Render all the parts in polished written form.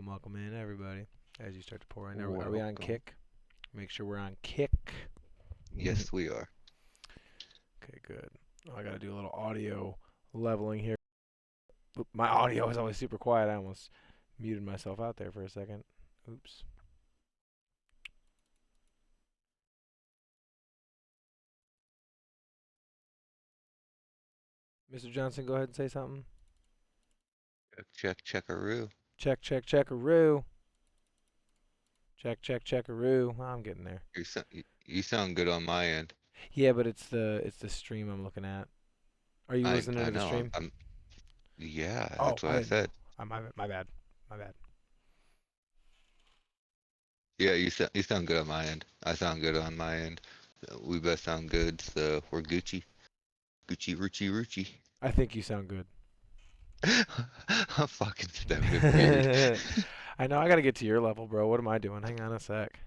welcome in, everybody. As you start to pour in, are we on Welcome. kick? Make sure we're on kick. Yes, we are. Okay, good. I gotta do a little audio leveling here. My audio is always super quiet. I almost muted myself out there for a second. Oops. Mr. Johnson, go ahead and say something. Checkaroo. Check, check, checkaroo. Check, check, checkaroo. I'm getting there. You sound good on my end. Yeah, but it's the stream I'm looking at. Are you listening I to the know. stream? Yeah, Oh, that's what I I didn't know. said. My bad. My bad. Yeah, you sound good on my end. I sound good on my end. We both sound good, so we're Gucci. Gucci, Rucci, Rucci. I think you sound good. I'm fucking stupid, weird. I know I gotta get to your level, bro. What am I doing? Hang on a sec.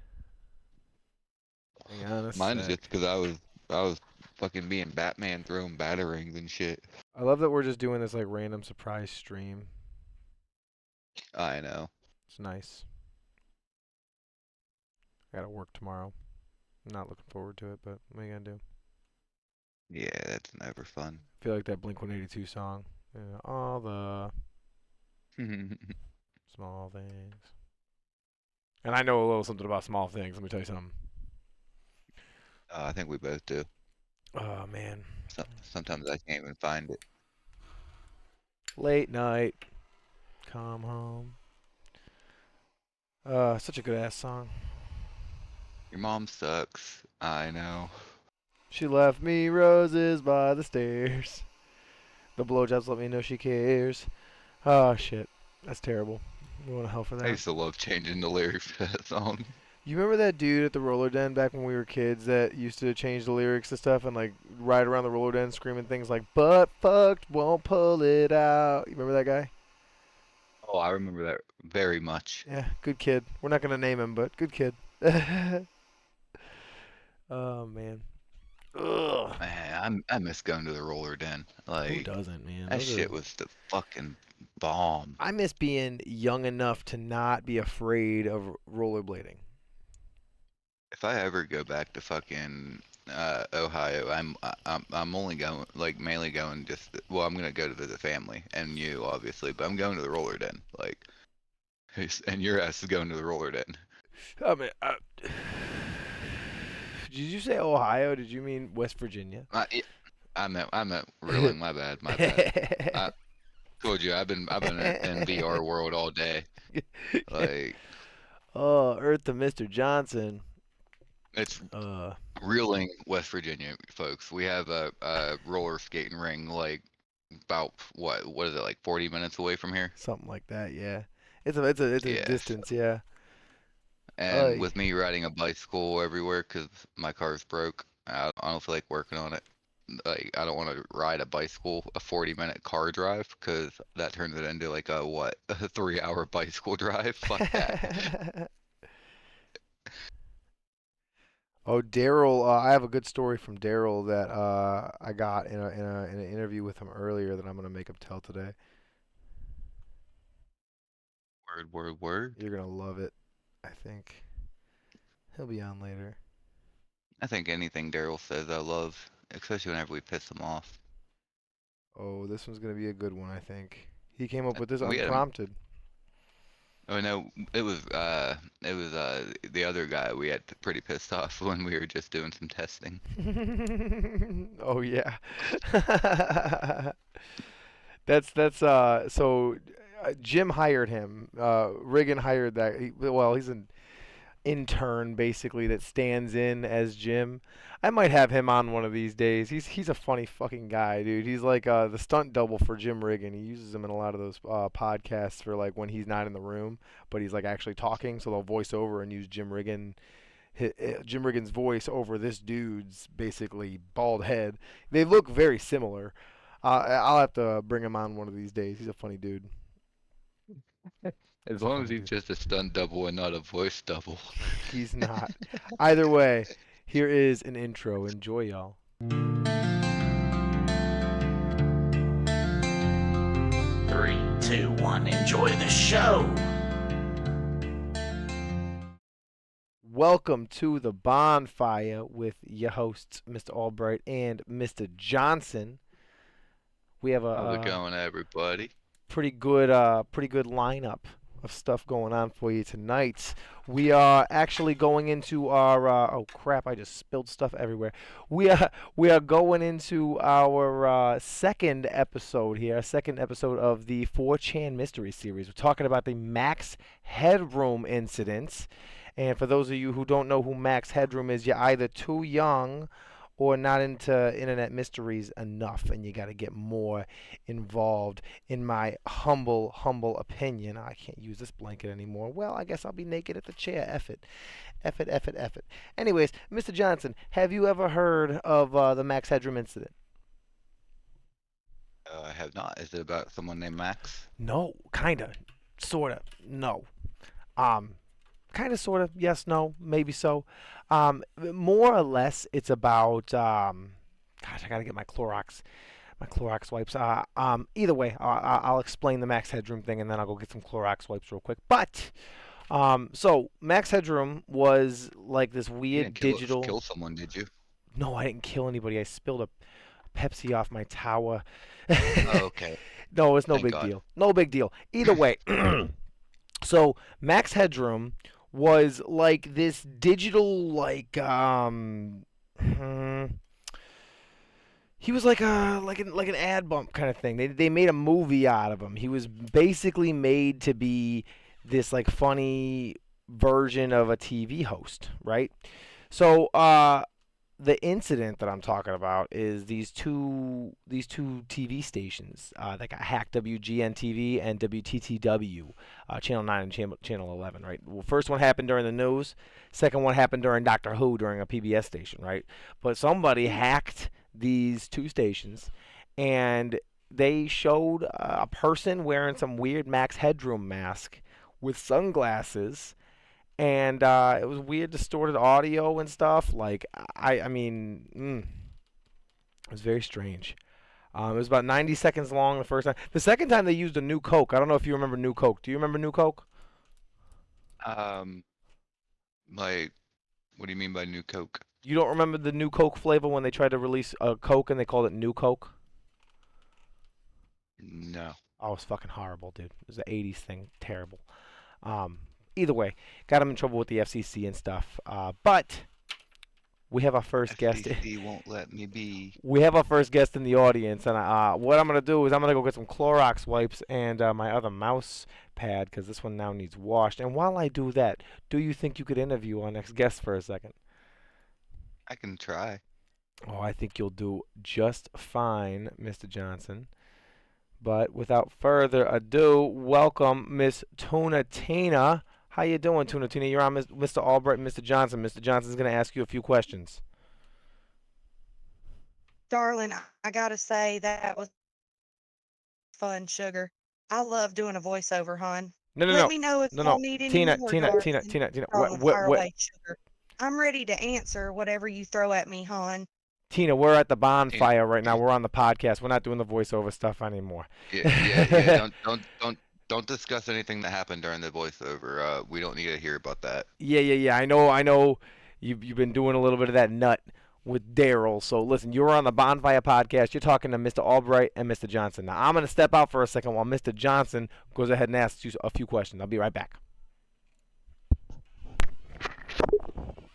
Hang on a Mine is sec. just because I was fucking being Batman throwing batarangs and shit. I love that we're just doing this like random surprise stream. I know. It's nice. I gotta work tomorrow. I'm not looking forward to it, but what are you gonna do? Yeah, that's never fun. I feel like that Blink 182 song. All the small things. And I know a little something about small things. Let me tell you something. I think we both do. Oh man. Sometimes I can't even find it. Late night. Come home. Such a good ass song. Your mom sucks. I know. She left me roses by the stairs. The blowjobs let me know she cares. Oh shit, that's terrible. We want to hell for I that. used to love changing the lyrics to that song. You remember that dude at the roller den back when we were kids that used to change the lyrics to stuff and like ride around the roller den screaming things like "butt fucked, won't pull it out." You remember that guy? Oh, I remember that very much. Yeah, good kid. We're not gonna name him, but good kid. Oh man. Ugh. Man, I miss going to the roller den. Who Like doesn't, man? that Those are. shit was the fucking bomb. I miss being young enough to not be afraid of rollerblading. If I ever go back to fucking Ohio, I'm only going like mainly going just well, I'm gonna go to visit family and you obviously, but I'm going to the roller den. Like, and your ass is going to the roller den. I mean, did you say Ohio? Did you mean West Virginia? Yeah, I meant really my bad. I told you I've been in VR world all day. Like Oh, Earth to Mr. Johnson. it's Uh, reeling West Virginia, folks. We have a roller skating ring like about what is it, like 40 minutes away from here? something like that. Yeah, it's a Yes. distance. Yeah. And Ay. with me riding a bicycle everywhere because my car's broke, I don't feel like working on it. Like I don't want to ride a bicycle a 40-minute car drive because that turns it into like a what a 3-hour bicycle drive. Fuck that. Oh, Daryl. I have a good story from Daryl that I got in an interview with him earlier that I'm gonna make him tell today. Word, word, word. You're gonna love it. I think he'll be on later. I think anything Daryl says I love, especially whenever we piss him off. Oh, this one's gonna be a good one. I think he came up with this We had him. unprompted. Oh no, it was the other guy we had pretty pissed off when we were just doing some testing. Oh yeah. So Jim hired him. Riggin hired that. Well, he's an intern basically that stands in as Jim. I might have him on one of these days. He's a funny fucking guy, dude. He's like the stunt double for Jim Riggin. He uses him in a lot of those podcasts for like when he's not in the room, but he's like actually talking. So they'll voice over and use Jim Riggin's voice over this dude's basically bald head. They look very similar. I'll have to bring him on one of these days. He's a funny dude. As He's a long as funny he's dude. just a stunt double and not a voice double. He's not. Either way, here is an intro. Enjoy, y'all. 3, 2, 1, enjoy the show. welcome to the bonfire with your hosts, Mr. Albright and Mr. Johnson. We have How's it a going, everybody? pretty good lineup of stuff going on for you tonight. We are actually going into our oh crap! I just spilled stuff everywhere. We are going into our second episode here, second episode of the 4chan mystery series. We're talking about the Max Headroom incidents. And for those of you who don't know who Max Headroom is, you're either too young or not into internet mysteries enough, and you got to get more involved. In my humble opinion, I can't use this blanket anymore. Well, I guess I'll be naked at the chair. Eff it, eff it, eff it, eff it. Anyways, Mr. Johnson, have you ever heard of the Max Headroom incident? I have not. Is it about someone named Max? No, kinda, sorta, no. Um, kind of, sort of, yes, no, maybe so. More or less, it's about. Gosh, I gotta get my Clorox wipes. Either way, I'll explain the Max Headroom thing, and then I'll go get some Clorox wipes real quick. But so Max Headroom was like this You didn't weird kill digital. kill someone, did you? No, I didn't kill anybody. I spilled a Pepsi off my tower. Oh, okay. No, it's no Thank big God. deal. No big deal. Either way, so Max Headroom was like this digital hmm, he was like an ad bump kind of thing. They made a movie out of him. He was basically made to be this like funny version of a TV host, right? So the incident that I'm talking about is these two TV stations that got hacked: WGN TV and WTTW, Channel 9 and Channel 11. Right. Well, first one happened during the news. Second one happened during Doctor Who during a PBS station. Right. But somebody hacked these two stations, and they showed a person wearing some weird Max Headroom mask with sunglasses, and it was weird, distorted audio and stuff. Like I mean, it was very strange. It was about 90 seconds long the first time. The second time they used a new Coke. I don't know if you remember New Coke. Do you remember New Coke? Um, like, what do you mean by new Coke? You don't remember the new Coke flavor when they tried to release a Coke and they called it New Coke? No. Oh, it was fucking horrible, dude. It was an 80s thing. Terrible. Um, Either way, got him in trouble with the FCC and stuff. But we have our first guest. FCC won't let me be. We have our first guest in the audience, and what I'm gonna do is I'm gonna go get some Clorox wipes and my other mouse pad because this one now needs washed. And while I do that, do you think you could interview our next guest for a second? I can try. Oh, I think you'll do just fine, Mr. Johnson. But without further ado, welcome Miss Tuna Tina. How you doing, Tuna Tina? You're on Mr. Albright and Mr. Johnson. Mr. Johnson's gonna ask you a few questions. Darling, I gotta say that was fun, sugar. I love doing a voiceover, hon. No, no, Let no, me know if no, y'all no. need any Tina, more, Tina, Tina, darling. Tina, Tina. Darling, What, fire what, away, sugar. I'm ready to answer whatever you throw at me, hon. Tina, we're at the Tina, bonfire right now. you- We're on the podcast. We're not doing the voiceover stuff anymore. yeah. Don't discuss anything that happened during the voiceover. We don't need to hear about that. Yeah. I know. You've been doing a little bit of that nut with Daryl. So listen, you're on the bonfire podcast. You're talking to Mr. Albright and Mr. Johnson. Now I'm gonna step out for a second while Mr. Johnson goes ahead and asks you a few questions. I'll be right back.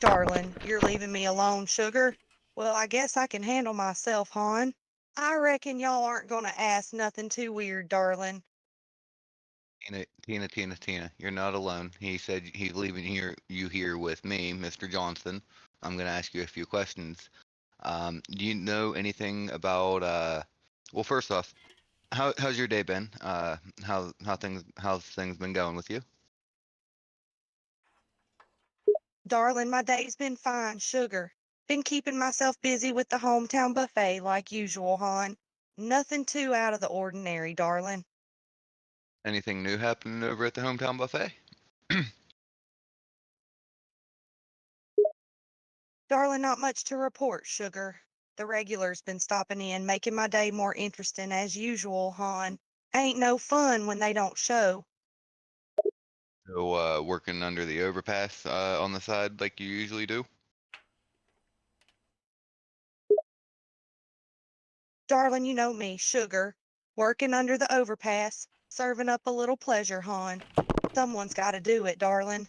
Darling, you're leaving me alone, sugar. Well, I guess I can handle myself, hon. I reckon y'all aren't gonna ask nothing too weird, darling. Tina, you're not alone. He said he's leaving you here with me, Mr. Johnson. I'm gonna ask you a few questions. Do you know anything about well, first off, how's your day been? How's things been going with you? Darling, my day's been fine, sugar. Been keeping myself busy with the hometown buffet like usual, hon. Nothing too out of the ordinary, darling. Anything new happening over at the hometown buffet? Darling, not much to report, sugar. The regulars been stopping in, making my day more interesting as usual, hon. Ain't no fun when they don't show. So, working under the overpass on the side like you usually do? Darling, you know me, sugar. Working under the overpass, serving up a little pleasure, hon. Someone's got to do it, darling.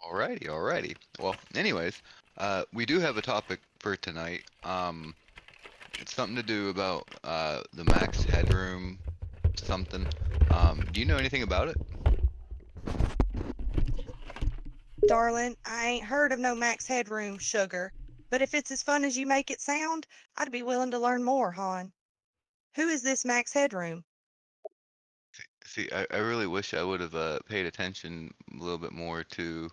Alrighty, alrighty. Well, anyways, we do have a topic for tonight. It's something to do about the max headroom something. Do you know anything about it? Darling, I ain't heard of no max headroom, sugar. But if it's as fun as you make it sound, I'd be willing to learn more, hon. Who is this max headroom? See, I really wish I would have paid attention a little bit more to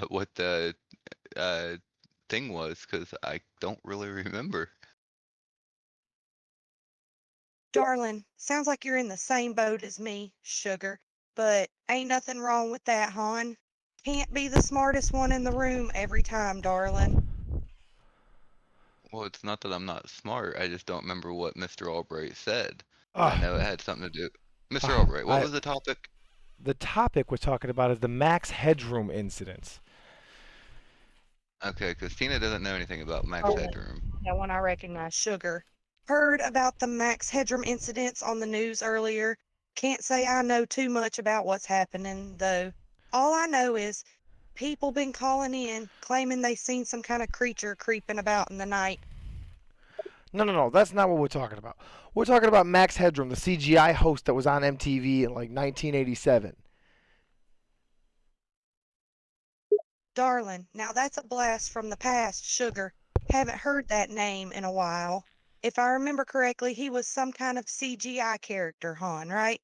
what the uh, thing was, because I don't really remember. Darling, sounds like you're in the same boat as me, sugar. But ain't nothing wrong with that, hon. Can't be the smartest one in the room every time, darling. Well, it's not that I'm not smart. I just don't remember what Mr. Albright said. But I Ah, know it had something to do. Mr. ah, Albright, what I was the topic? the topic we're talking about is the Max Headroom incidents. Okay, because Tina doesn't know anything about max Oh, headroom. that one I recognize, sugar. Heard about the Max Headroom incidents on the news earlier. Can't say I know too much about what's happening, though. All I know is people been calling in, claiming they seen some kind of creature creeping about in the night. No, no, no, that's not what we're talking about. We're talking about Max Headroom, the CGI host that was on MTV in like 1987. Darling, now that's a blast from the past, sugar. Haven't heard that name in a while. If I remember correctly, he was some kind of CGI character, hon, right?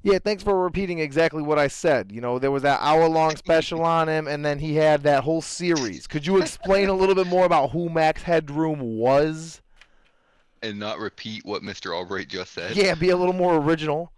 Yeah, thanks for repeating exactly what I said. You know, there was that hour-long special on him, and then he had that whole series. Could you explain a little bit more about who Max Headroom was? And not repeat what Mr. Albright just said. Yeah, be a little more original.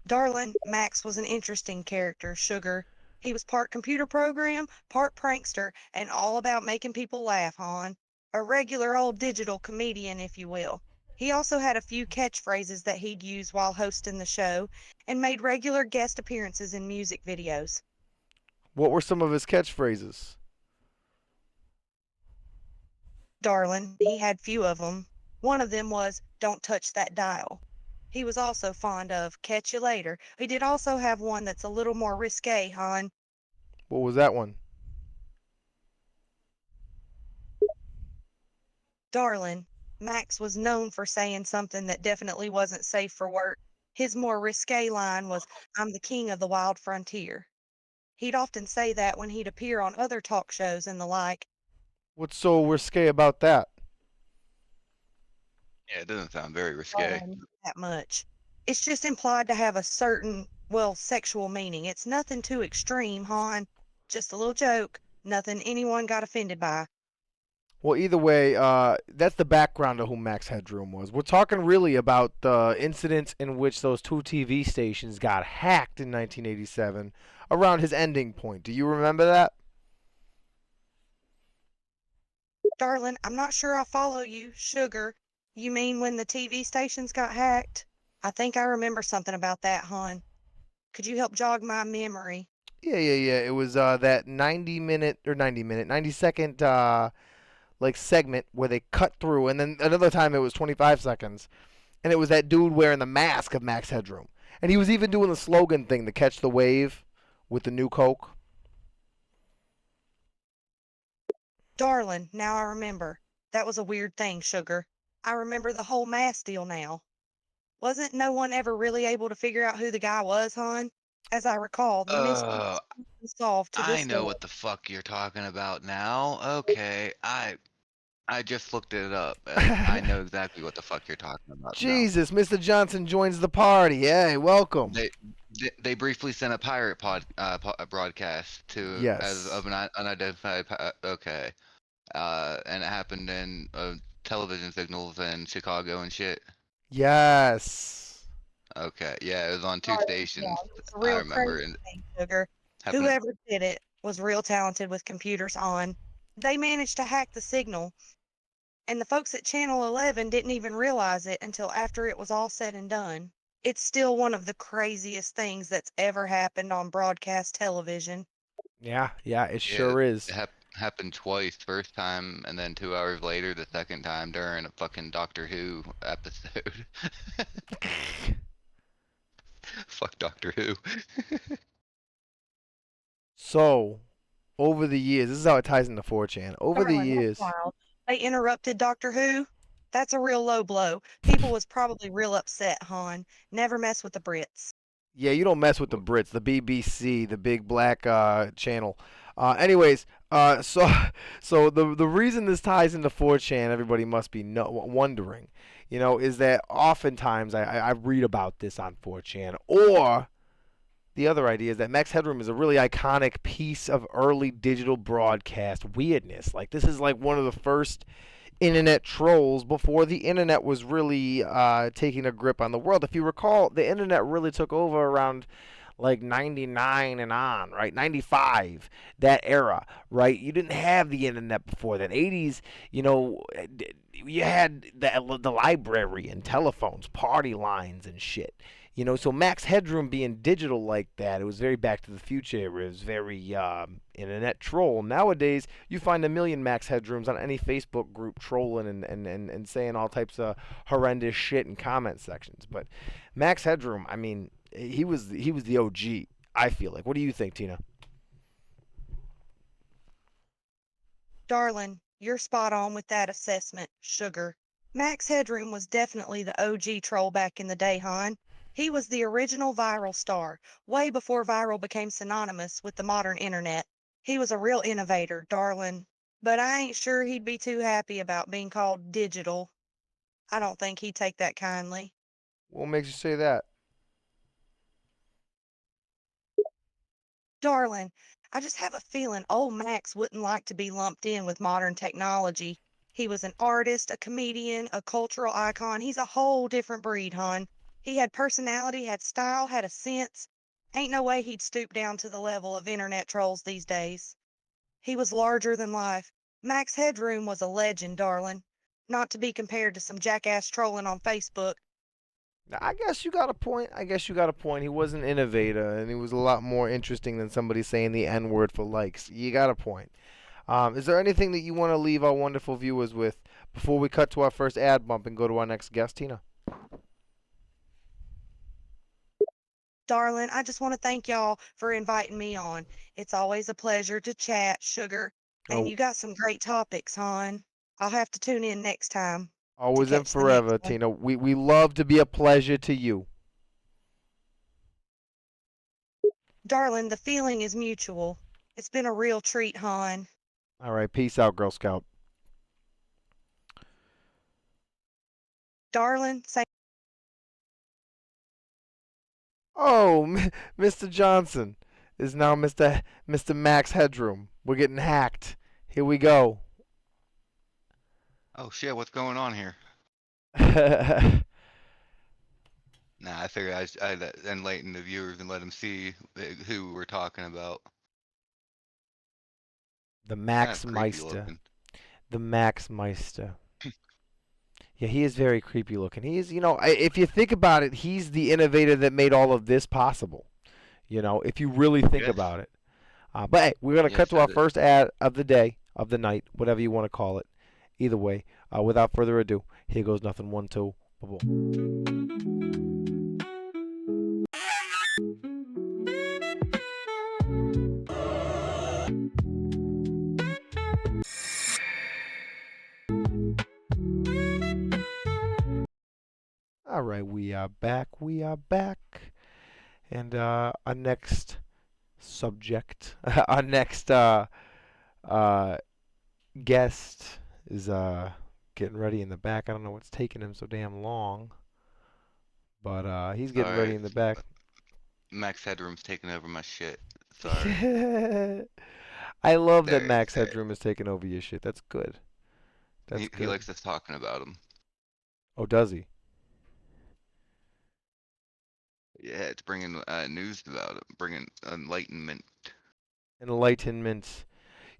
Darlin, Max was an interesting character, sugar. He was part computer program, part prankster, and all about making people laugh, hon. A regular old digital comedian, if you will. He also had a few catchphrases that he'd use while hosting the show and made regular guest appearances in music videos. What were some of his catchphrases? Darlin, he had few of them. One of them was, "Don't touch that dial." He was also fond of "Catch you later." He did also have one that's a little more risque, hon. What was that one? Darlin, Max was known for saying something that definitely wasn't safe for work. His more risque line was, "I'm the king of the wild frontier." He'd often say that when he'd appear on other talk shows and the like. What's so risque about that? Yeah, it doesn't sound very risque. Darlin, not that much. It's just implied to have a certain, well, sexual meaning. It's nothing too extreme, hon. Just a little joke. Nothing anyone got offended by. Well, either way, that's the background of who Max Headroom was. We're talking really about the incidents in which those two TV stations got hacked in 1987 around his ending point. Do you remember that? Darlin, I'm not sure I follow you. Sugar, you mean when the TV stations got hacked? I think I remember something about that, hon. Could you help jog my memory? Yeah, yeah, yeah. It was that 90-minute or 90-minute, 90-second like segment where they cut through, and then another time it was 25 seconds, and it was that dude wearing the mask of Max Headroom, and he was even doing the slogan thing to catch the wave with the new Coke. Darlin, now I remember. That was a weird thing, sugar. I remember the whole mask deal now. Wasn't no one ever really able to figure out who the guy was, hon? As I recall, the mystery Oh, still isn't solved to I this day. know what the fuck you're talking about now. Okay, I just looked it up, and I know exactly what the fuck you're talking about now. Jesus, Mr. Johnson joins the party. Hey, welcome. They briefly sent a pirate broadcast to as Yes. of an unidentified. Okay, and it happened in television signals in Chicago and shit. Yes. Okay, yeah, it was on two Darling, yeah, stations. it's a I real remember, crazy and thing, sugar. happened. Whoever did it was real talented with computers on. They managed to hack the signal And the folks at Channel 11 didn't even realize it until after it was all said and done. It's still one of the craziest things that's ever happened on broadcast television. Yeah, yeah, it Yeah, sure is. it happened twice. First time, and then 2 hours later, the second time during a fucking Doctor Who episode. Fuck Doctor Who. So, over the years, this is how it ties into 4chan. Over the Darling, that's years, wild. They interrupted Doctor Who? That's a real low blow. People was probably real upset, hon. Never mess with the Brits. yeah, you don't mess with the Brits, the BBC, the big black channel. Anyways, so so the reason this ties into 4chan, everybody must be wondering, is that oftentimes I read about this on 4chan, or the other idea is that Max Headroom is a really iconic piece of early digital broadcast weirdness. Like this is like one of the first internet trolls before the internet was really taking a grip on the world. If you recall, the internet really took over around like 99 and on, right? 95, that era, right? You didn't have the internet before that. 80s, you had the library and telephones, party lines and shit. So Max Headroom being digital like that, it was very Back to the Future. It was very internet troll. Nowadays, you find a million Max Headrooms on any Facebook group trolling and saying all types of horrendous shit in comment sections. But Max Headroom, I mean, he was the OG. I feel like. What do you think, Tina? Darling, you're spot on with that assessment, sugar. Max Headroom was definitely the OG troll back in the day, hon. He was the original viral star, way before viral became synonymous with the modern internet. He was a real innovator, darling. But I ain't sure he'd be too happy about being called digital. I don't think he'd take that kindly. What makes you say that? Darling, I just have a feeling old Max wouldn't like to be lumped in with modern technology. He was an artist, a comedian, a cultural icon. He's a whole different breed, hon. He had personality, had style, had a sense. Ain't no way he'd stoop down to the level of internet trolls these days. He was larger than life. Max Headroom was a legend, darling. Not to be compared to some jackass trolling on Facebook. I guess you got a point. I guess you got a point. He was an innovator, and he was a lot more interesting than somebody saying the N word for likes. You got a point. Is there anything that you want to leave our wonderful viewers with before we cut to our first ad bump and go to our next guest, Tina? Darling, I just want to thank y'all for inviting me on. It's always a pleasure to chat, sugar. And Oh, you got some great topics, hon. I'll have to tune in next time to always and catch the next forever, one. Tina. We love to be a pleasure to you. Darling, the feeling is mutual. It's been a real treat, hon. All right, peace out, Girl Scout. Darling, say Oh, Mr. Johnson is now Mr. Max Headroom. We're getting hacked. Here we go. Oh shit, what's going on here? Nah, I figured I'd enlighten the viewers and let them see who we're talking about. The Kind Max of creepy Meister. looking. The Max Meister. Yeah, he is very creepy looking. He is, if you think about it, he's the innovator that made all of this possible. If you really think Yes, about it. But hey, we're gonna cut yes, to our first ad of the day, of the night, whatever you want to call it. Either way, without further ado, here goes nothing. 1, 2, boom. All right, we are back. We are back, and our next subject, our next uh, guest is getting ready in the back. I don't know what's taking him so damn long, but he's getting ready sorry. in the back. Max Headroom's taking over my shit. Sorry. I love that There, Max there. Headroom is taking over your shit. That's good. That's He good. likes us talking about him. Oh, does he? Yeah, it's bringing news about it, bringing enlightenment. Enlightenment.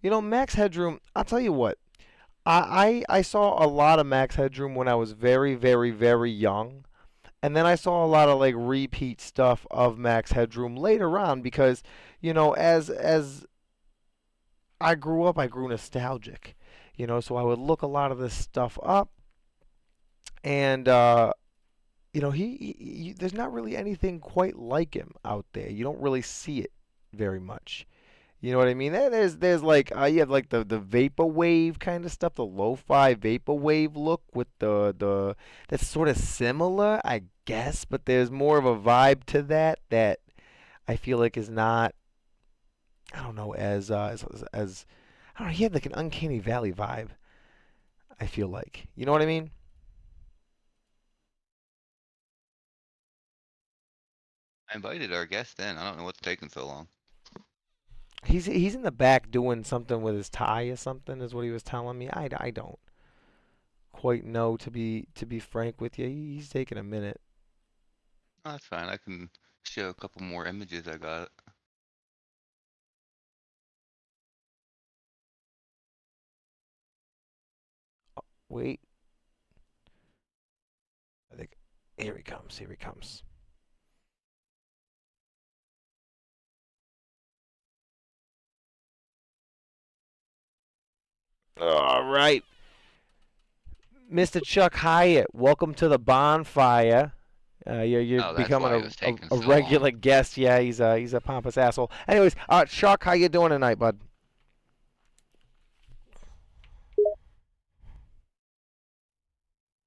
Max Headroom. I'll tell you what. I saw a lot of Max Headroom when I was very, very, very young. And then I saw a lot of like repeat stuff of Max Headroom later on because, as I grew up, I grew nostalgic. So I would look a lot of this stuff up, and there's not really anything quite like him out there. You don't really see it very much. You know what I mean? There's like you have like the vaporwave kind of stuff, the lo-fi vaporwave look with the that's sort of similar, I guess, but there's more of a vibe to that I feel like is not, I don't know, as I don't know. He had like an uncanny valley vibe. I feel like, you know what I mean? I invited our guest in. I don't know what's taking so long. He's in the back doing something with his tie or something is what he was telling me. I don't quite know, to be frank with you. He's taking a minute. Oh, that's fine. I can show a couple more images I got. Wait, I think here he comes. Here he comes. All right, Mr. Chuck Hyatt, welcome to the bonfire. You're Oh, that's becoming why it was taking a so long. regular guest. Yeah, he's a pompous asshole. Anyways, Chuck, how you doing tonight, bud?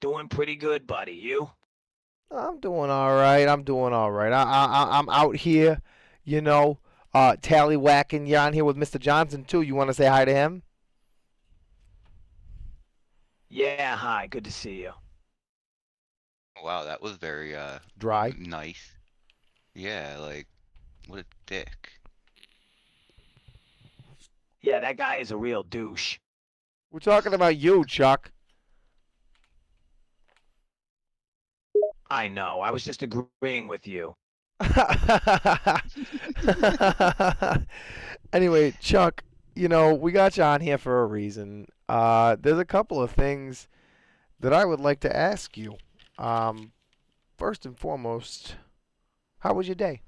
Doing pretty good, buddy. You? I'm doing all right. I'm doing all right. I'm out here, you know, tallywhacking. You're on here with Mr. Johnson too. You want to say hi to him? Yeah, hi. Good to see you. Wow, that was very Dry. nice. Yeah, like what a dick. Yeah, that guy is a real douche. We're talking about you, Chuck. I know. I was just agreeing with you. Anyway, Chuck, we got you on here for a reason. There's a couple of things that I would like to ask you. Um, First and foremost, how was your day?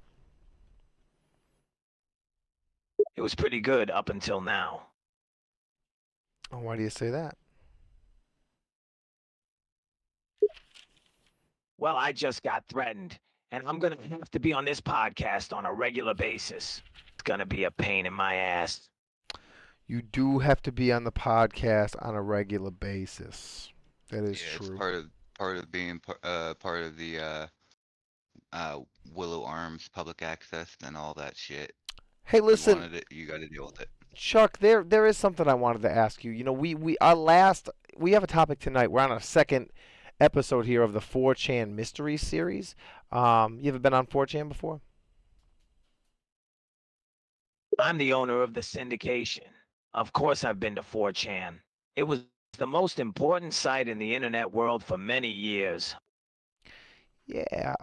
It was pretty good up until now. Oh, why do you say that? Well, I just got threatened, and I'm gonna have to be on this podcast on a regular basis. It's gonna be a pain in my ass. You do have to be on the podcast on a regular basis. That is Yeah, it's true. part of being part of the uh Willow Arms public access and all that shit. Hey, You listen, wanted it, you got to deal with it. Chuck. There is something I wanted to ask you. We have a topic tonight. We're on a second episode here of the 4chan Mystery Series. You ever been on 4chan before? I'm the owner of the syndication. Of course, I've been to 4chan. It was the most important site in the internet world for many years. Yeah.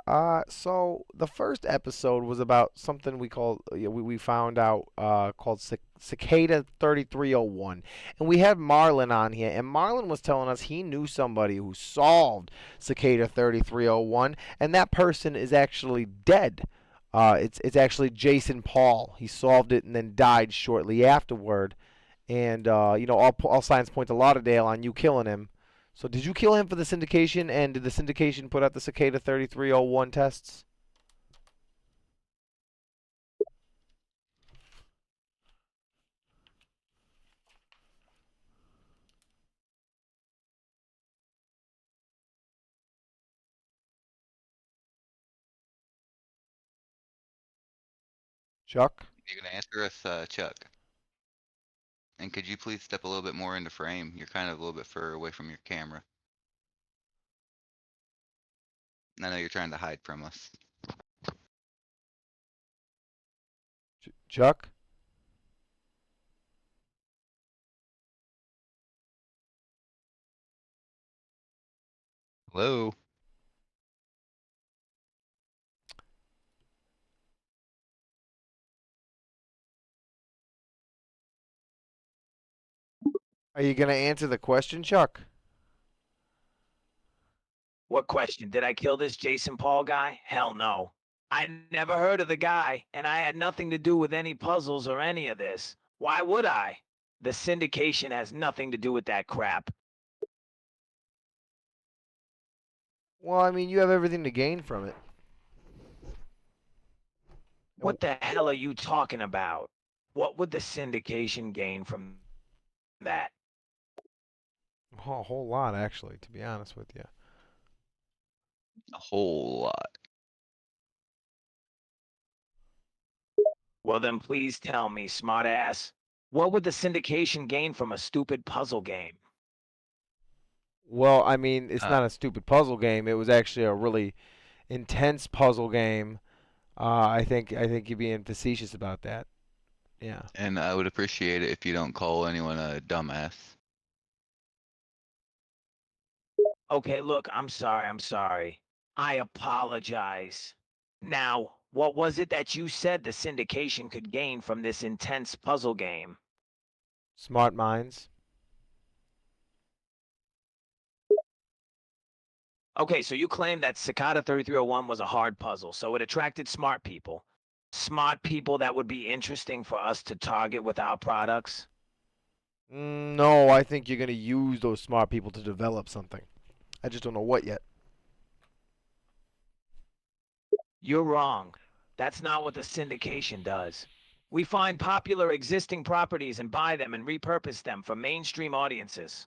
So the first episode was about something we found out called Cicada 3301, and we had Marlon on here, and Marlon was telling us he knew somebody who solved Cicada 3301, and that person is actually dead. It's actually Jason Paul. He solved it and then died shortly afterward, and all signs point to Lauderdale on you killing him. So did you kill him for the syndication, and did the syndication put out the Cicada 3301 tests? Chuck? You gonna answer us, Chuck? And could you please step a little bit more into frame? You're kind of a little bit further away from your camera. I know you're trying to hide from us. Chuck? Hello? Are you gonna answer the question, Chuck? What question? Did I kill this Jason Paul guy? Hell no. I never heard of the guy, and I had nothing to do with any puzzles or any of this. Why would I? The syndication has nothing to do with that crap. Well, I mean, you have everything to gain from it. What the hell are you talking about? What would the syndication gain from that? A whole lot, actually, to be honest with you. A whole lot. Well, then please tell me, smartass. What would the syndication gain from a stupid puzzle game? Well, I mean, it's Uh, not a stupid puzzle game. It was actually a really intense puzzle game. I think you're being facetious about that. Yeah. and I would appreciate it if you don't call anyone a dumbass. Okay, look, I'm sorry. I apologize. Now, what was it that you said the syndication could gain from this intense puzzle game? Smart minds. Okay, so you claim that Cicada 3301 was a hard puzzle, so it attracted smart people. Smart people that would be interesting for us to target with our products? No, I think you're gonna use those smart people to develop something. I just don't know what yet. You're wrong. That's not what the syndication does. We find popular existing properties and buy them and repurpose them for mainstream audiences.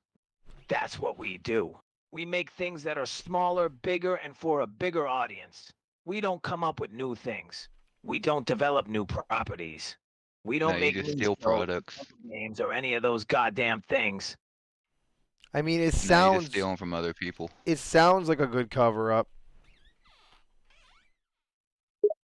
That's what we do. We make things that are smaller, bigger, and for a bigger audience. We don't come up with new things. We don't develop new properties. We No, don't you make just new steal shows, products. games, or any of those goddamn things. I mean, it No, you just sounds steal them from other people. it sounds like a good cover up.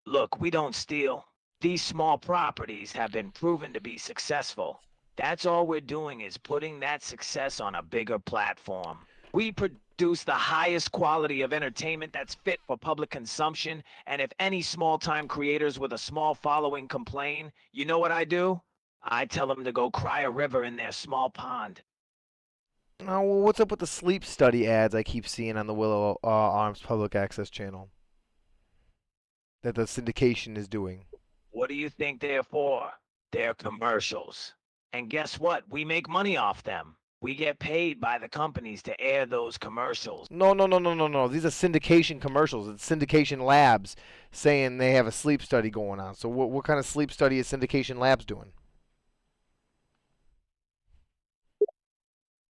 Look, we don't steal. These small properties have been proven to be successful. That's all we're doing is putting that success on a bigger platform. We produce the highest quality of entertainment that's fit for public consumption, and if any small-time creators with a small following complain, you know what I do? I tell them to go cry a river in their small pond. Oh, well, what's up with the sleep study ads I keep seeing on the Willow Arms public access channel that the syndication is doing? What do you think they're for? They're commercials. And guess what? We make money off them. We get paid by the companies to air those commercials. No, no, no, no, no, no. These are syndication commercials. It's syndication labs saying they have a sleep study going on. So what kind of sleep study is syndication labs doing?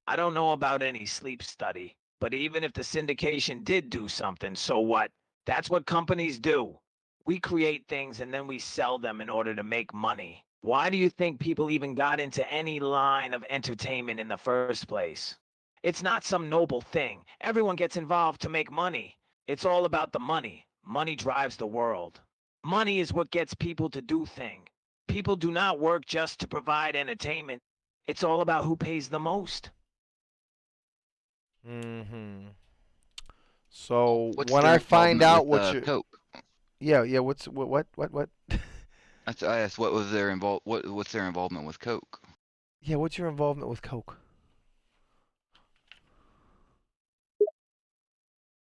I don't know about any sleep study, but even if the syndication did do something, so what? That's what companies do. We create things and then we sell them in order to make money. Why do you think people even got into any line of entertainment in the first place? It's not some noble thing. Everyone gets involved to make money. It's all about the money. Money drives the world. Money is what gets people to do things. People do not work just to provide entertainment. It's all about who pays the most. Mm-hmm. So What's when their I find involvement out with what you, Coke? yeah, what's what? I asked what was their what's their involvement with Coke? Yeah, what's your involvement with Coke?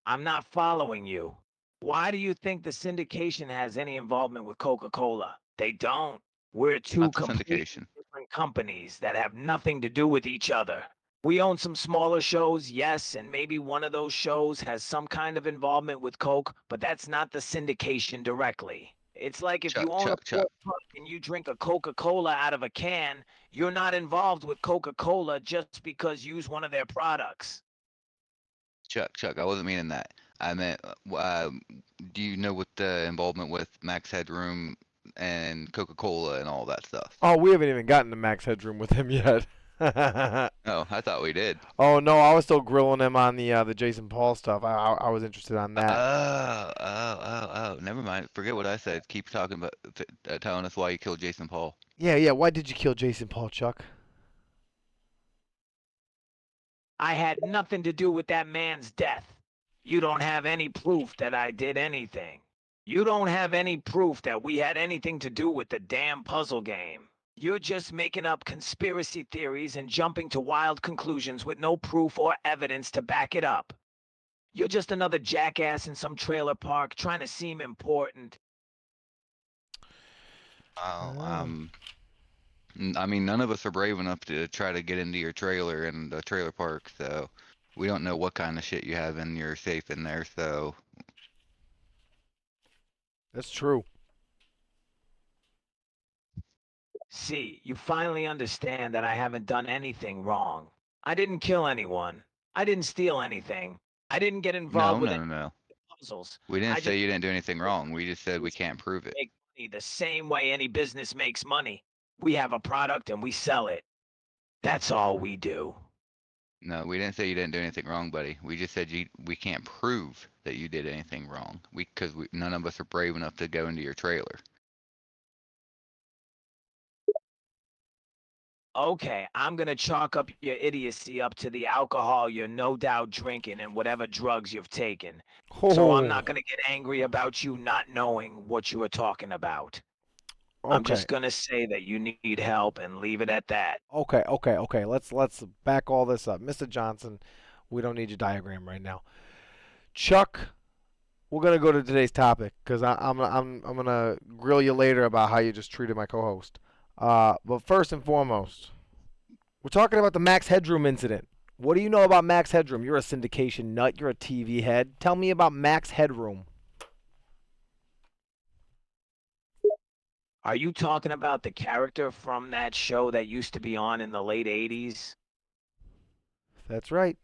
I'm not following you. Why do you think the syndication has any involvement with Coca-Cola? They don't. We're two Not the completely syndication. different companies that have nothing to do with each other. We own some smaller shows, yes, and maybe one of those shows has some kind of involvement with Coke, but that's not the syndication directly. It's like if Chuck, you own a Chuck, Chuck, Ford truck and you drink a Coca-Cola out of a can, you're not involved with Coca-Cola just because you use one of their products. Chuck. I wasn't meaning that. I meant, do you know what the involvement with Max Headroom and Coca-Cola and all that stuff? Oh, we haven't even gotten to Max Headroom with him yet. Oh, I thought we did. Oh no, I was still grilling him on the Jason Paul stuff. I was interested on that. Never mind. Forget what I said. Keep talking about telling us why you killed Jason Paul. Yeah. Why did you kill Jason Paul, Chuck? I had nothing to do with that man's death. You don't have any proof that I did anything. You don't have any proof that we had anything to do with the damn puzzle game. You're just making up conspiracy theories and jumping to wild conclusions with no proof or evidence to back it up. You're just another jackass in some trailer park trying to seem important. Well, Oh. I mean, none of us are brave enough to try to get into your trailer in the trailer park, so we don't know what kind of shit you have in your safe in there. So That's true. See, you finally understand that I haven't done anything wrong. I didn't kill anyone. I didn't steal anything. I didn't get no, involved with no, any no, no. puzzles. We didn't I just say you didn't do anything wrong. We just said we can't prove it. make money the same way any business makes money. We have a product and we sell it. That's all we do. No, we didn't say you didn't do anything wrong, buddy. We just said we can't prove that you did anything wrong. Because none of us are brave enough to go into your trailer. Okay, I'm gonna chalk up your idiocy up to the alcohol you're no doubt drinking and whatever drugs you've taken. So I'm Oh. not gonna get angry about you not knowing what you were talking about. I'm Okay. just gonna say that you need help and leave it at that. Okay. Let's back all this up, Mr. Johnson. We don't need your diagram right now. Chuck, we're gonna go to today's topic because I'm gonna grill you later about how you just treated my co-host. But first and foremost, we're talking about the Max Headroom incident. What do you know about Max Headroom? You're a syndication nut. You're a TV head. Tell me about Max Headroom. Are you talking about the character from that show that used to be on in the late 80s? That's right.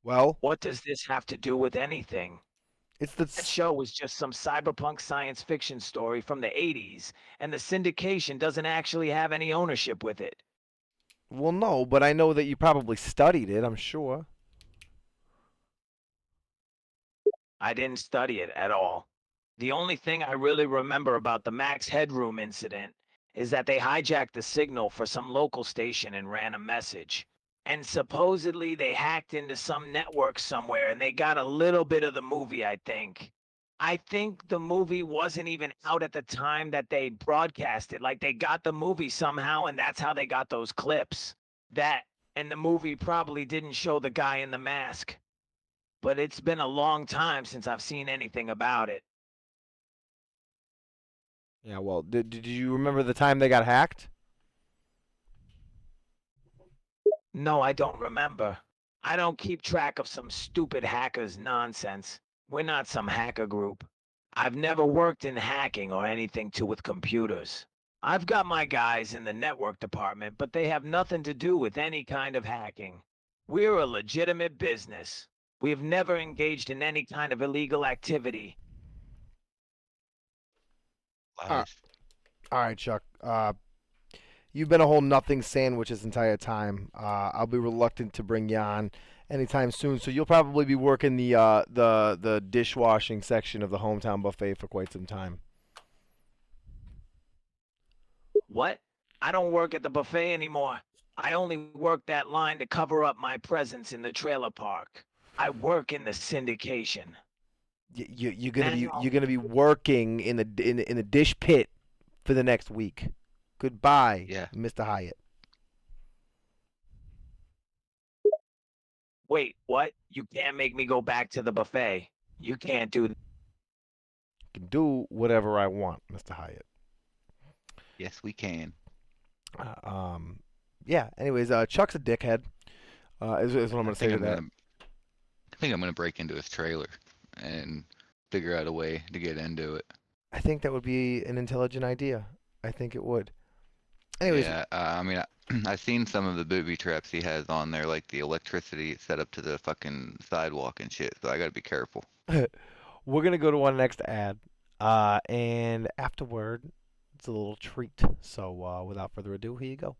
Well, What does this have to do with anything? it's the That show was just some cyberpunk science fiction story from the 80s, and the syndication doesn't actually have any ownership with it. well, no, but I know that you probably studied it. I'm sure. I didn't study it at all. The only thing I really remember about the Max Headroom incident is that they hijacked the signal for some local station and ran a message. And supposedly they hacked into some network somewhere and they got a little bit of the movie, I think. I think the movie wasn't even out at the time that they broadcast it. Like they got the movie somehow and that's how they got those clips. That and the movie probably didn't show the guy in the mask. But it's been a long time since I've seen anything about it. Yeah. Well, did you remember the time they got hacked? No, I don't remember. I don't keep track of some stupid hacker's nonsense. We're not some hacker group. I've never worked in hacking or anything to with computers. I've got my guys in the network department, but they have nothing to do with any kind of hacking. We're a legitimate business. We've never engaged in any kind of illegal activity. Uh, Lies. all right, Chuck. You've been a whole nothing sandwich this entire time. I'll be reluctant to bring you on anytime soon, so you'll probably be working the dishwashing section of the hometown buffet for quite some time. What? I don't work at the buffet anymore. I only work that line to cover up my presence in the trailer park. I work in the syndication. You're gonna be working in the dish pit for the next week. Goodbye, Yeah. Mr. Hyatt. Wait, what? You can't make me go back to the buffet. You can't do I can do whatever I want, Mr. Hyatt. Yes, we can. Uh, um, yeah. Anyways, Chuck's a dickhead. Is what I'm I gonna say think to I'm that. gonna. I think I'm gonna break into his trailer and figure out a way to get into it. I think that would be an intelligent idea. I think it would. Anyways, Yeah. I mean, I've seen some of the booby traps he has on there, like the electricity set up to the fucking sidewalk and shit. So I gotta be careful. we're gonna go to our next ad, and afterward, it's a little treat. So, without further ado, here you go.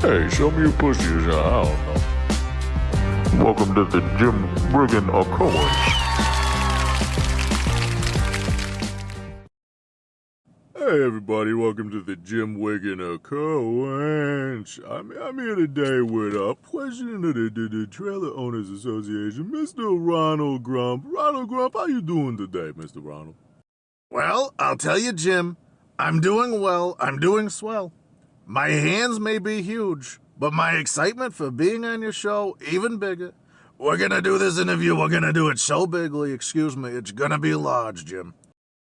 Hey, show me your pussy. I don't know. Welcome to the Jim Riggin Owens. Hey everybody, welcome to the Jim Wiggin Owens. I'm here today with President of the Trailer Owners Association, Mr. Ronald Grump. Ronald Grump, how you doing today, Mr. Ronald? Well, I'll tell you, Jim, I'm doing well. I'm doing swell. My hands may be huge, but my excitement for being on your show even bigger. We're gonna do this interview. We're gonna do it so bigly. Excuse me. It's gonna be large, Jim.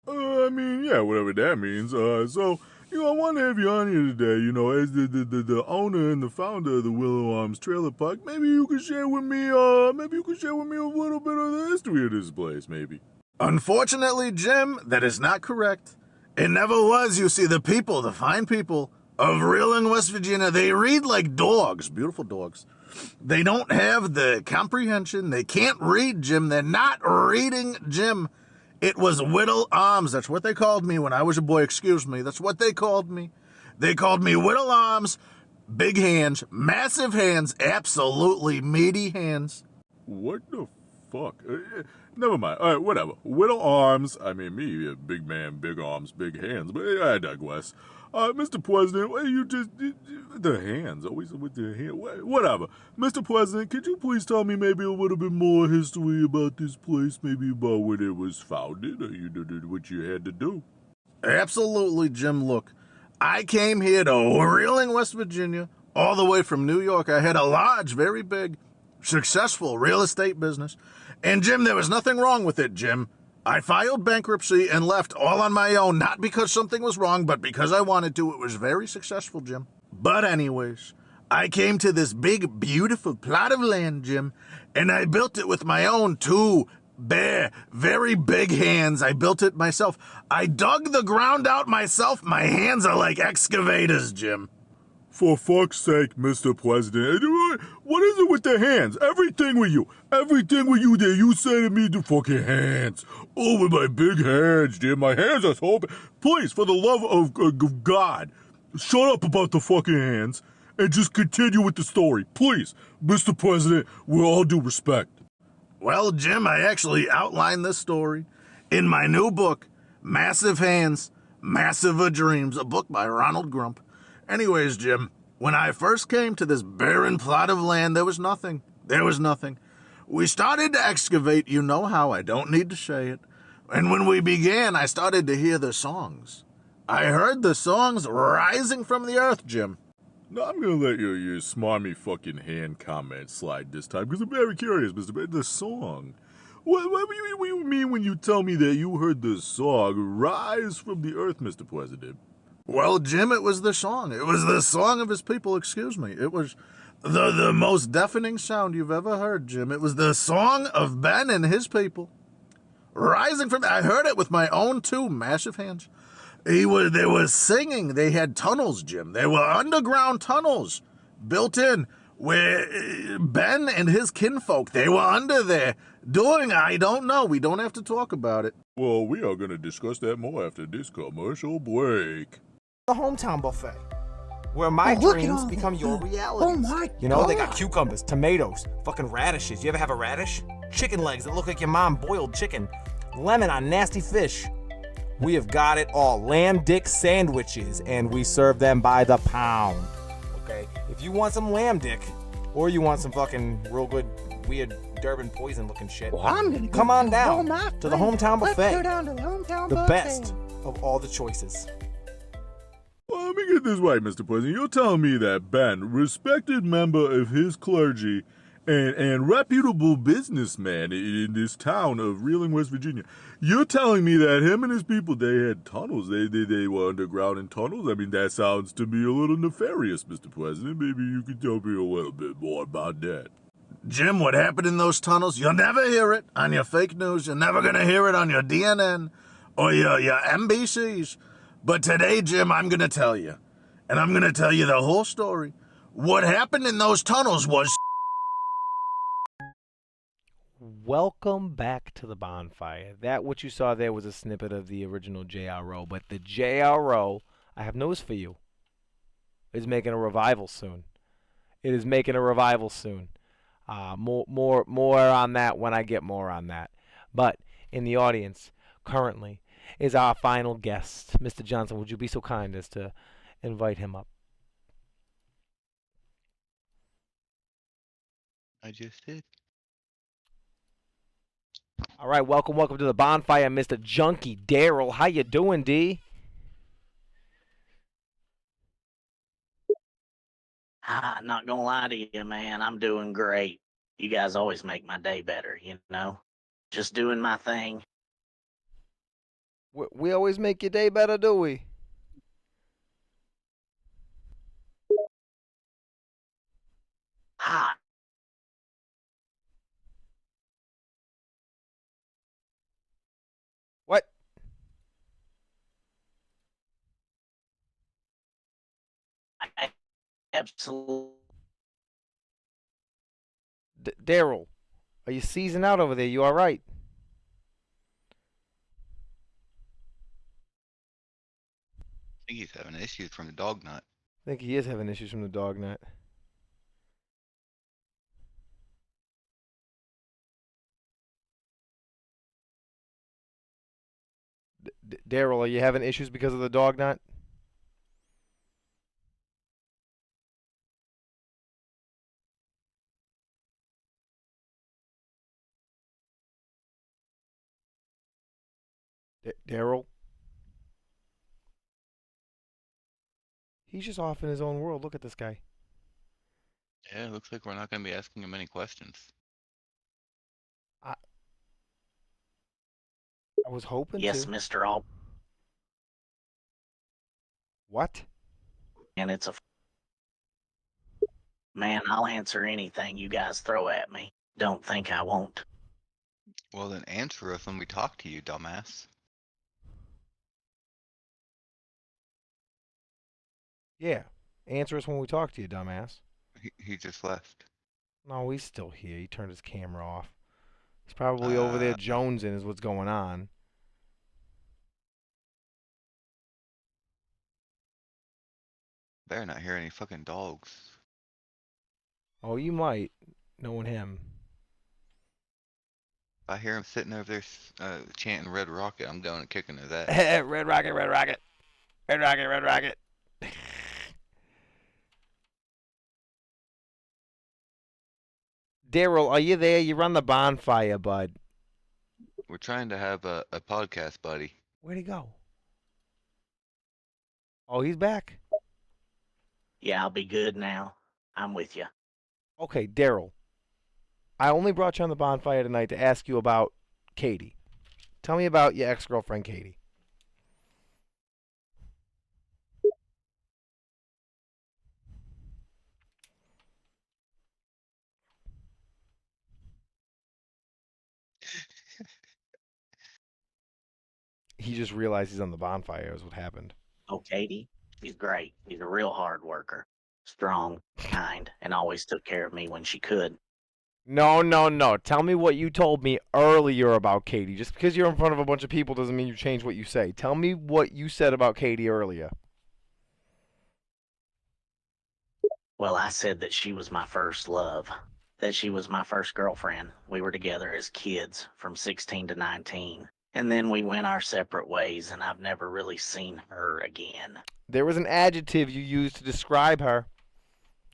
Yeah, whatever that means. I want to have you on here today, as the owner and the founder of the Willow Arms Trailer Park. Maybe you could share with me, a little bit of the history of this place, maybe. Unfortunately, Jim, that is not correct. It never was. You see, the people, the fine people of Reeling, West Virginia, they read like dogs, beautiful dogs. They don't have the comprehension. They can't read, Jim. They're not reading, Jim. It was Whittle Arms. That's what they called me when I was a boy. Excuse me. That's what they called me. They called me Whittle Arms, big hands, massive hands, absolutely meaty hands. What the fuck? Never mind. All right, whatever. Whittle Arms. I mean, me, a big man, big arms, big hands. But I digress. Mr. President, the hands, always with the hand. Whatever. Mr. President, could you please tell me maybe a little bit more history about this place? Maybe about when it was founded, or you did what you had to do. Absolutely, Jim. Look, I came here to Reeling, West Virginia, all the way from New York. I had a large, very big, successful real estate business. And, Jim, there was nothing wrong with it, Jim. I filed bankruptcy and left all on my own, not because something was wrong, but because I wanted to. It was very successful, Jim. But anyways, I came to this big, beautiful plot of land, Jim, and I built it with my own two bare, very big hands. I built it myself. I dug the ground out myself. My hands are like excavators, Jim. For fuck's sake, Mr. President, what is it with the hands? Everything with you there, you say to me, the fucking hands. Oh, with my big hands, dear, my hands are so big. Please, for the love of God, shut up about the fucking hands and just continue with the story. Please, Mr. President, with all due respect. Well, Jim, I actually outlined this story in my new book, Massive Hands, Massive Dreams, a book by Ronald Grump. Anyways, Jim, when I first came to this barren plot of land, there was nothing. There was nothing. We started to excavate, you know how, I don't need to say it. And when we began, I started to hear the songs. I heard the songs rising from the earth, Jim. Now, I'm going to let your smarmy fucking hand comment slide this time, because I'm very curious, Mr. President. The song. What do you mean when you tell me that you heard the song rise from the earth, Mr. President? Well, Jim, it was the song. It was the song of his people, excuse me. It was the most deafening sound you've ever heard, Jim. It was the song of Ben and his people. Rising from... I heard it with my own two massive hands. They were singing. They had tunnels, Jim. They were underground tunnels built in where Ben and his kinfolk, they were under there doing, I don't know. We don't have to talk about it. Well, we are going to discuss that more after this commercial break. The hometown buffet, where my dreams become your reality. Oh my God. You know, they got cucumbers, tomatoes, fucking radishes. You ever have a radish? Chicken legs that look like your mom boiled chicken. Lemon on nasty fish. We have got it all. Lamb dick sandwiches, and we serve them by the pound. Okay? If you want some lamb dick, or you want some fucking real good, weird Durban poison looking shit, Well, I'm gonna come go on to down all my to the friends. hometown Let's buffet. go down to the hometown The buffet. best of all the choices. Well, let me get this right, Mr. President. You're telling me that Ben, respected member of his clergy and reputable businessman in this town of Reeling, West Virginia, you're telling me that him and his people, they had tunnels. They were underground in tunnels? I mean, that sounds to me a little nefarious, Mr. President. Maybe you could tell me a little bit more about that. Jim, what happened in those tunnels, you'll never hear it on your fake news. You're never going to hear it on your DNN or your NBCs. But today, Jim, I'm going to tell you. And I'm going to tell you the whole story. What happened in those tunnels was... Welcome back to the bonfire. That what you saw there was a snippet of the original JRO, but the JRO, I have news for you, is making a revival soon. It is making a revival soon. More on that when I get more on that. But in the audience currently is our final guest, Mr. Johnson. Would you be so kind as to invite him up? I just did. All right, welcome to the bonfire, Mr. Junkie Daryl. How you doing, D? Not gonna lie to you, man. I'm doing great. You guys always make my day better, you know? Just doing my thing. We always make your day better, do we? Hot. What? Absolutely. Daryl, are you seizing out over there? You all right? I think he's having issues from the dog nut. I think he is having issues from the dog net. Daryl, are you having issues because of the dog net? Daryl? He's just off in his own world. Look at this guy. Yeah, it looks like we're not going to be asking him any questions. I was hoping Yes, to. Mr. All. What? And it's a. Man, I'll answer anything you guys throw at me. Don't think I won't. Well, then answer us when we talk to you, dumbass. Yeah. Answer us when we talk to you, dumbass. He just left. No, he's still here. He turned his camera off. He's probably over there jonesing is what's going on. Better not hear any fucking dogs. Oh, you might, knowing him. If I hear him sitting over there chanting Red Rocket, I'm going and kicking his ass. Red Rocket, Red Rocket. Red Rocket, Red Rocket. Daryl, are you there? You're on the bonfire, bud. We're trying to have a podcast, buddy. Where'd he go? Oh, he's back. Yeah, I'll be good now. I'm with you. Okay, Daryl. I only brought you on the bonfire tonight to ask you about Katie. Tell me about your ex-girlfriend, Katie. He just realized he's on the bonfire is what happened. Oh, Katie? She's great. She's a real hard worker. Strong, kind, and always took care of me when she could. No. Tell me what you told me earlier about Katie. Just because you're in front of a bunch of people doesn't mean you change what you say. Tell me what you said about Katie earlier. Well, I said that she was my first love, that she was my first girlfriend. We were together as kids from 16 to 19. And then we went our separate ways, and I've never really seen her again. There was an adjective you used to describe her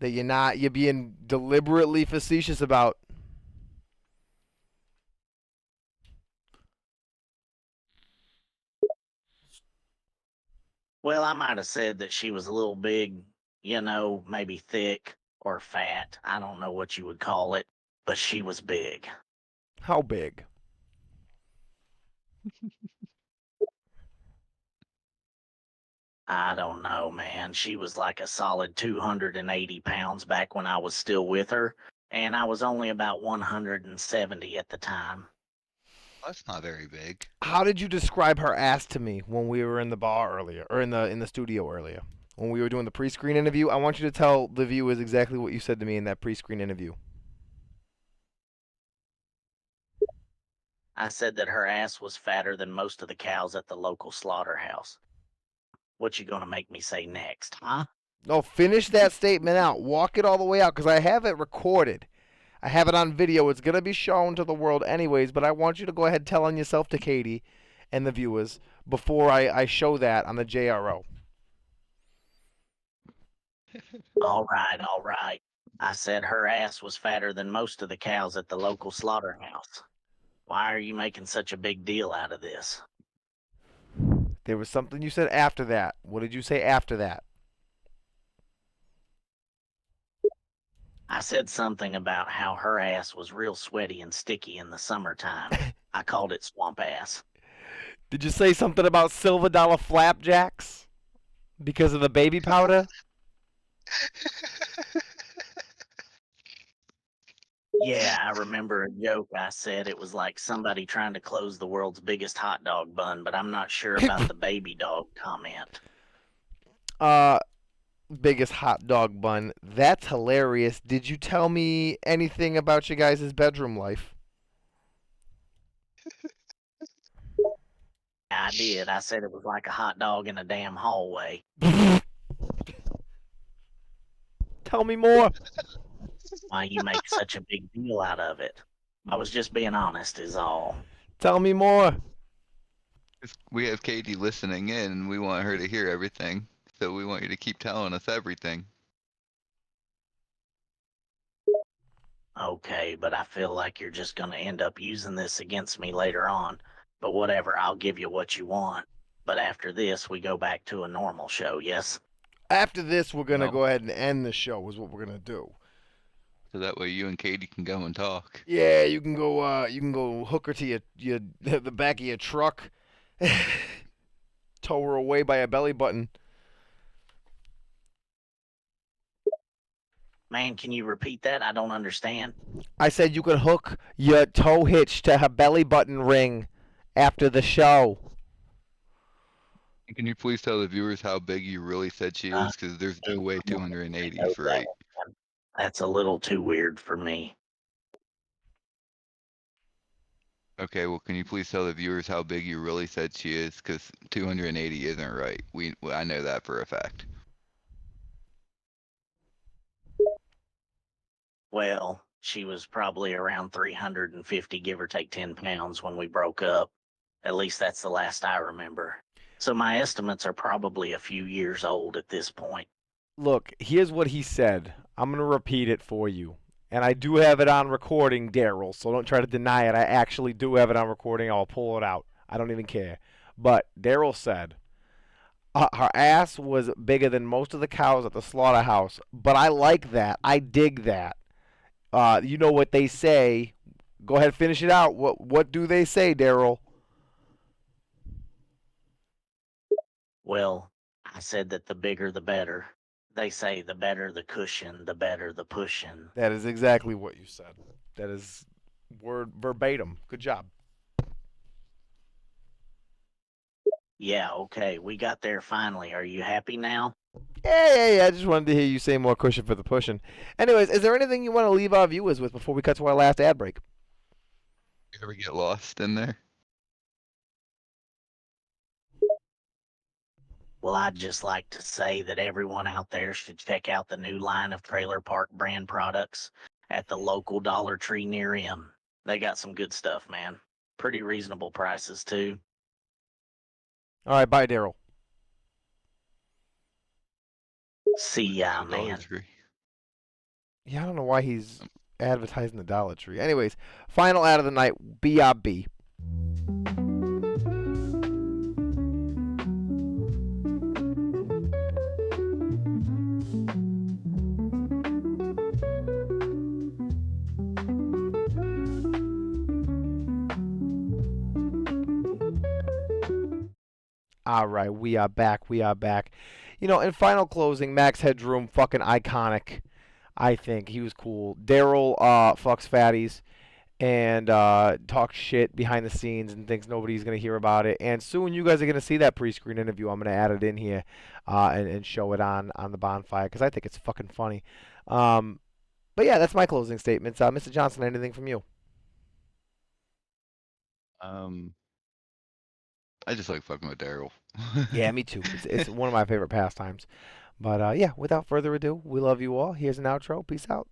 that you're being deliberately facetious about. Well, I might have said that she was a little big, you know, maybe thick or fat. I don't know what you would call it, but she was big. How big? I don't know, man. She was like a solid 280 pounds back when I was still with her, and I was only about 170 at the time. That's not very big. How did you describe her ass to me when we were in the bar earlier, or in the studio earlier, when we were doing the pre-screen interview? I want you to tell the viewers exactly what you said to me in that pre-screen interview. I said that her ass was fatter than most of the cows at the local slaughterhouse. What you gonna make me say next, huh? No, finish that statement out. Walk it all the way out because I have it recorded. I have it on video. It's going to be shown to the world anyways, but I want you to go ahead telling yourself to Katie and the viewers before I show that on the JRO. All right, all right. I said her ass was fatter than most of the cows at the local slaughterhouse. Why are you making such a big deal out of this? There was something you said after that. What did you say after that? I said something about how her ass was real sweaty and sticky in the summertime. I called it swamp ass. Did you say something about silver dollar flapjacks because of the baby powder? Yeah, I remember a joke I said it was like somebody trying to close the world's biggest hot dog bun, but I'm not sure about the baby dog comment. Uh, biggest hot dog bun. That's hilarious. Did you tell me anything about your guys' bedroom life? I did. I said it was like a hot dog in a damn hallway. Tell me more. Why you make such a big deal out of it? I was just being honest, is all. Tell me more. We have Katie listening in, and we want her to hear everything. So we want you to keep telling us everything. Okay, but I feel like you're just going to end up using this against me later on. But whatever, I'll give you what you want. But after this, we go back to a normal show, yes? After this, we're gonna No. go ahead and end the show. Is what we're gonna do. So that way you and Katie can go and talk. Yeah, you can go. You can go hook her to your the back of your truck, tow her away by a belly button. Man, can you repeat that? I don't understand. I said you could hook your tow hitch to her belly button ring after the show. Can you please tell the viewers how big you really said she is? Because there's no way 280 for 8. That's a little too weird for me. Okay, well, can you please tell the viewers how big you really said she is? Because 280 isn't right. I know that for a fact. Well, she was probably around 350, give or take 10 pounds when we broke up. At least that's the last I remember. So my estimates are probably a few years old at this point. Look, here's what he said. I'm gonna repeat it for you, and I do have it on recording, Daryl. So don't try to deny it. I actually do have it on recording. I'll pull it out. I don't even care. But Daryl said her ass was bigger than most of the cows at the slaughterhouse. But I like that. I dig that. You know what they say. Go ahead, finish it out. What do they say, Daryl? Well, I said that the bigger the better. They say the better the cushion, the better the pushing. That is exactly what you said. That is word verbatim. Good job. Yeah, okay, we got there finally. Are you happy now? Yeah. I just wanted to hear you say more cushion for the pushing. Anyways, is there anything you want to leave our viewers with before we cut to our last ad break? You ever get lost in there? Well, I'd just like to say that everyone out there should check out the new line of Trailer Park brand products at the local Dollar Tree near him. They got some good stuff, man. Pretty reasonable prices, too. All right, bye, Daryl. See ya, The Dollar man. Tree. Yeah, I don't know why he's advertising the Dollar Tree. Anyways, final ad of the night, BRB. All right, we are back. We are back. You know, in final closing, Max Headroom, fucking iconic. I think he was cool. Daryl fucks fatties and talks shit behind the scenes and thinks nobody's gonna hear about it. And soon you guys are gonna see that pre-screen interview. I'm gonna add it in here and show it on the bonfire because I think it's fucking funny. But yeah, that's my closing statements. Mr. Johnson, anything from you? I just like fucking with Daryl. Yeah, me too. It's one of my favorite pastimes. But yeah, without further ado, we love you all. Here's an outro. Peace out.